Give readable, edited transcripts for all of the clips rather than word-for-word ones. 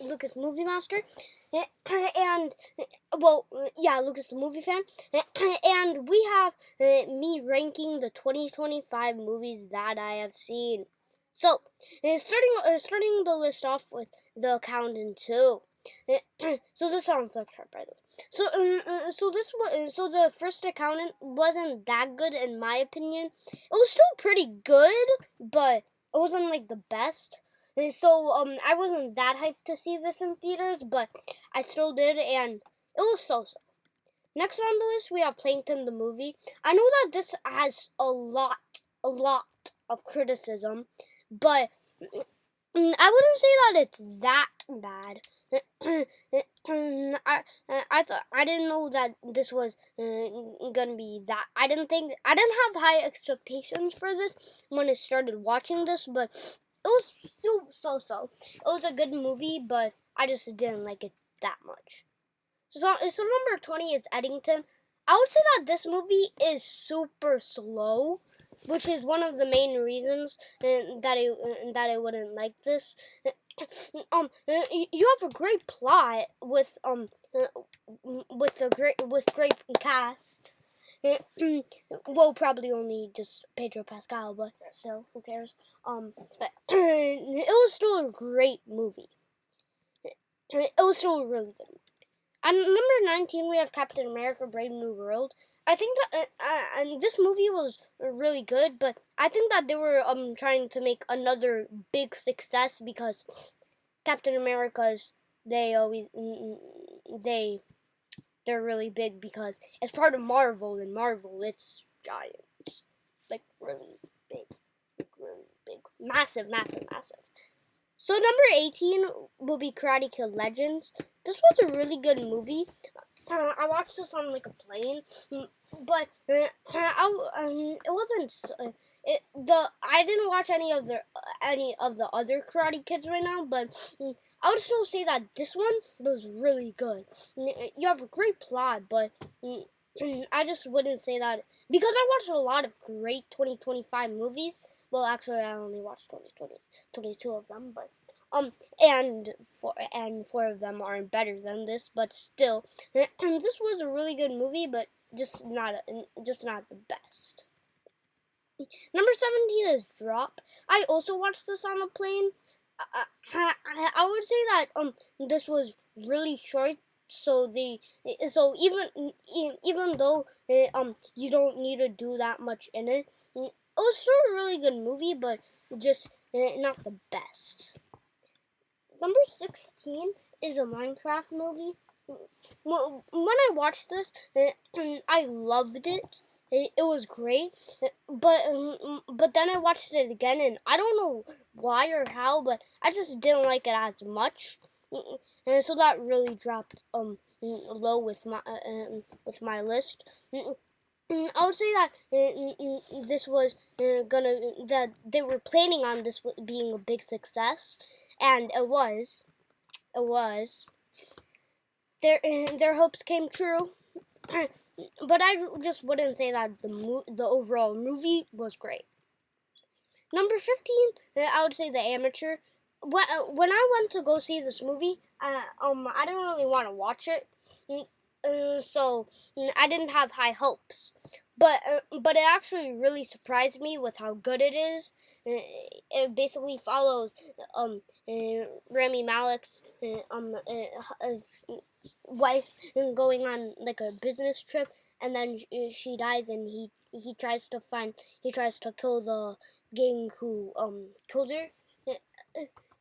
Lucas Movie Master, and well, yeah, Lucas the movie fan, and we have me ranking the 2025 movies that I have seen. So, starting the list off with The Accountant 2. So this is on Flipchart, by the way. So the first Accountant wasn't that good in my opinion. It was still pretty good, but it wasn't like the best. And so I wasn't that hyped to see this in theaters, but I still did, and it was so-so. Next on the list, we have Plankton the movie. I know that this has a lot of criticism, but I wouldn't say that it's that bad. I didn't know that this was gonna be that. I didn't have high expectations for this when I started watching this, but it was still so. It was a good movie, but I just didn't like it that much. So number 20 is Eddington. I would say that this movie is super slow, which is one of the main reasons that I wouldn't like this. You have a great plot with great cast. Well, probably only just Pedro Pascal, but still, who cares? It was still a great movie. It was still a really good movie. And number 19, we have Captain America: Brave New World. I think that and this movie was really good, but I think that they were trying to make another big success because Captain America's they're really big because it's part of Marvel, and Marvel it's giant, like really big, massive. So number 18 will be Karate Kid Legends. This was a really good movie. I watched this on like a plane, but it wasn't. I didn't watch any of the other Karate Kids right now, but I would still say that this one was really good. You have a great plot, but I just wouldn't say that because I watched a lot of great 2025 movies. Well, actually, I only watched 22 of them, but and four of them aren't better than this, but still, this was a really good movie, but just not the best. Number 17 is Drop. I also watched this on a plane. I would say that this was really short, so even though you don't need to do that much in it, it was still a really good movie, but just not the best. Number 16 is a Minecraft movie. When I watched this, I loved it. It was great, but then I watched it again, and I don't know why or how, but I just didn't like it as much, and so that really dropped low with my list. I would say that this was that they were planning on this being a big success, and it was. Their hopes came true. But I just wouldn't say that the overall movie was great. Number 15, I would say The Amateur. When I went to go see this movie, I didn't really want to watch it, so I didn't have high hopes. But it actually really surprised me with how good it is. It basically follows Rami Malek's wife going on like a business trip, and then she dies, and he tries to kill the gang who killed her. It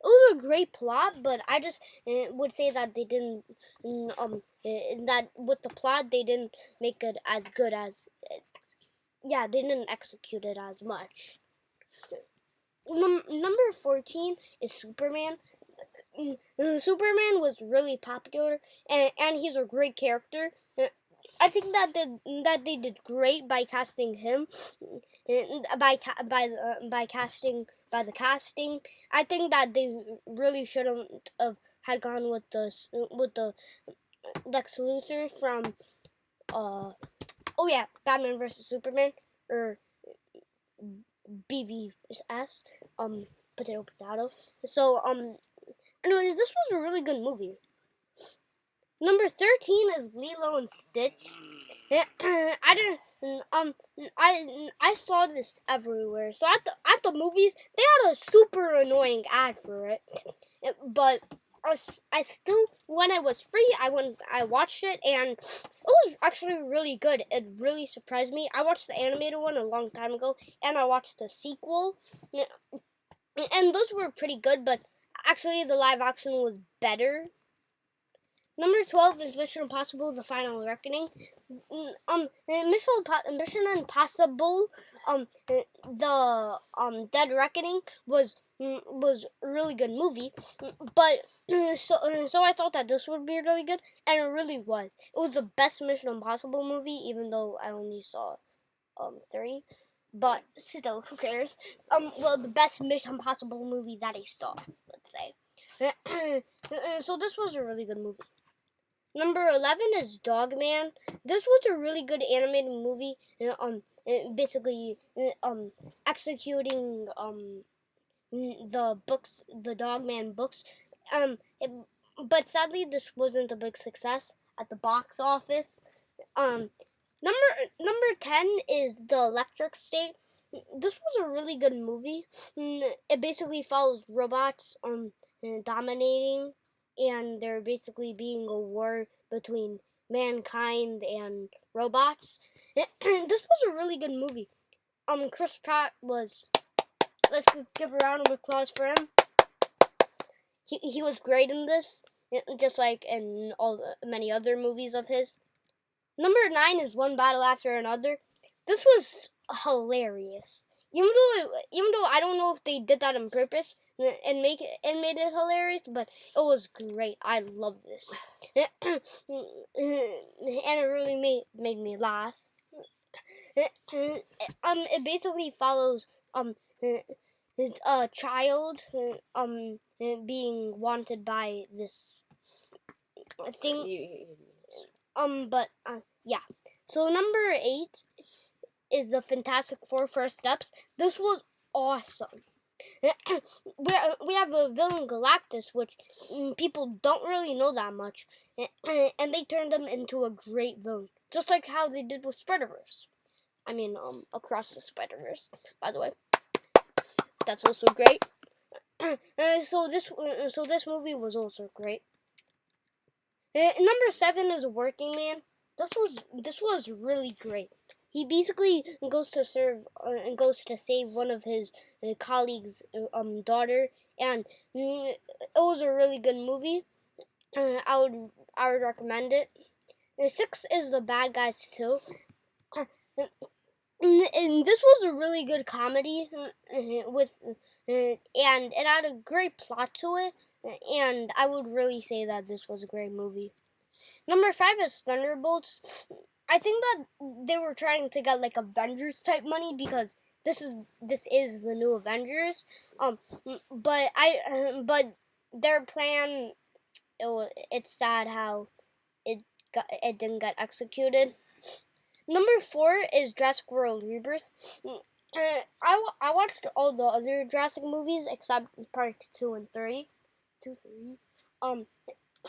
was a great plot, but I just would say that they didn't that with the plot they didn't make it as good as they didn't execute it as much. Number 14 is Superman. Superman was really popular, and he's a great character. I think that they did great by casting him, by the casting. I think that they really shouldn't have had gone with the Lex Luthor from Batman vs Superman, or BVS, potato. So Anyways, this was a really good movie. Number 13 is Lilo and Stitch. I didn't. I saw this everywhere. So at the movies, they had a super annoying ad for it. But I still, when it was free, I watched it, and it was actually really good. It really surprised me. I watched the animated one a long time ago, and I watched the sequel, and those were pretty good. But actually, the live action was better. Number 12 is Mission Impossible: The Final Reckoning. Mission Impossible, the Dead Reckoning was a really good movie, but so I thought that this would be really good, and it really was. It was the best Mission Impossible movie, even though I only saw 3. But still, who cares? Well, the best Mission Impossible movie that I saw, let's say. So this was a really good movie. Number 11 is Dogman. This was a really good animated movie. Basically, executing the books, the Dogman books. But sadly, this wasn't a big success at the box office. Number 10 is The Electric State. This was a really good movie. It basically follows robots dominating, and there basically being a war between mankind and robots. This was a really good movie. Chris Pratt was. Let's give a round of applause for him. He was great in this, just like in many other movies of his. Number 9 is One Battle After Another. This was hilarious. Even though I don't know if they did that on purpose and made it hilarious, but it was great. I love this, and it really made me laugh. It basically follows a child being wanted by this thing. Yeah. So number 8 is the Fantastic Four: First Steps. This was awesome. We have a villain, Galactus, which people don't really know that much, and they turned him into a great villain, just like how they did with Spider-Verse. I mean, Across the Spider-Verse, by the way. That's also great. So this movie was also great. Number 7 is Working Man. This was really great. He basically goes to save one of his colleagues' daughter, and it was a really good movie. I would recommend it. 6 is The Bad Guys 2. And this was a really good comedy with and it had a great plot to it, and I would really say that this was a great movie. Number 5 is Thunderbolts. I think that they were trying to get like Avengers type money because this is the new Avengers. But their plan, it's sad how it didn't get executed. Number 4 is Jurassic World Rebirth. I watched all the other Jurassic movies except Part 2 and 3.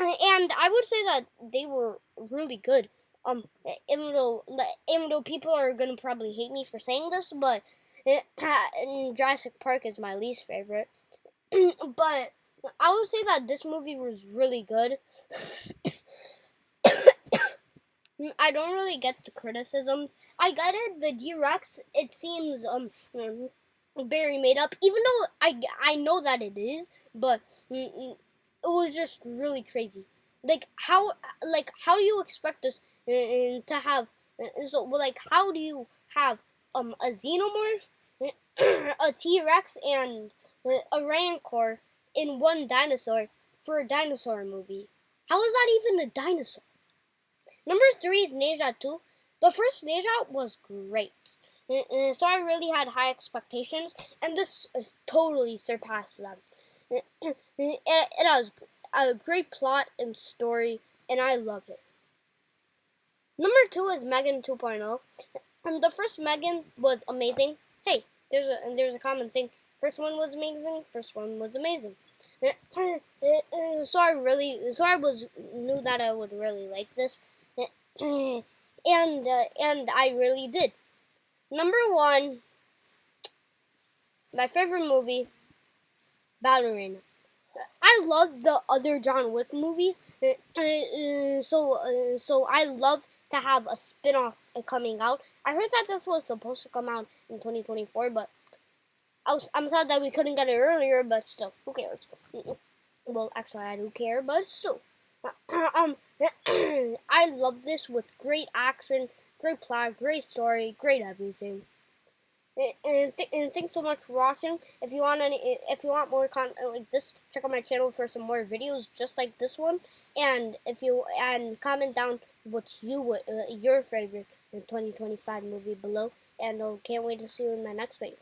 And I would say that they were really good. Even though people are gonna probably hate me for saying this, but Jurassic Park is my least favorite. But I would say that this movie was really good. I don't really get the criticisms. I get it. The T-Rex, it seems very made up. Even though I know that it is, but it was just really crazy. How do you expect us to have how do you have a xenomorph, a T-Rex, and a Rancor in one dinosaur for a dinosaur movie? How is that even a dinosaur? Number 3 is Neja 2. The first Neja was great. So I really had high expectations, and this totally surpassed them. It has a great plot and story, and I loved it. Number 2 is Megan 2.0. And the first Megan was amazing. Hey, there's a common thing. First one was amazing. So I knew that I would really like this, and I really did. Number one, my favorite movie, Ballerina. I love the other John Wick movies, so I love to have a spin-off coming out. I heard that this was supposed to come out in 2024, but I'm sad that we couldn't get it earlier. But still, who cares? Well, actually, I do care, but still, um, I love this with great action, great plot, great story, great everything. And thanks so much for watching. If you want more content like this, check out my channel for some more videos just like this one. And comment down what your favorite 2025 movie below. And can't wait to see you in my next video.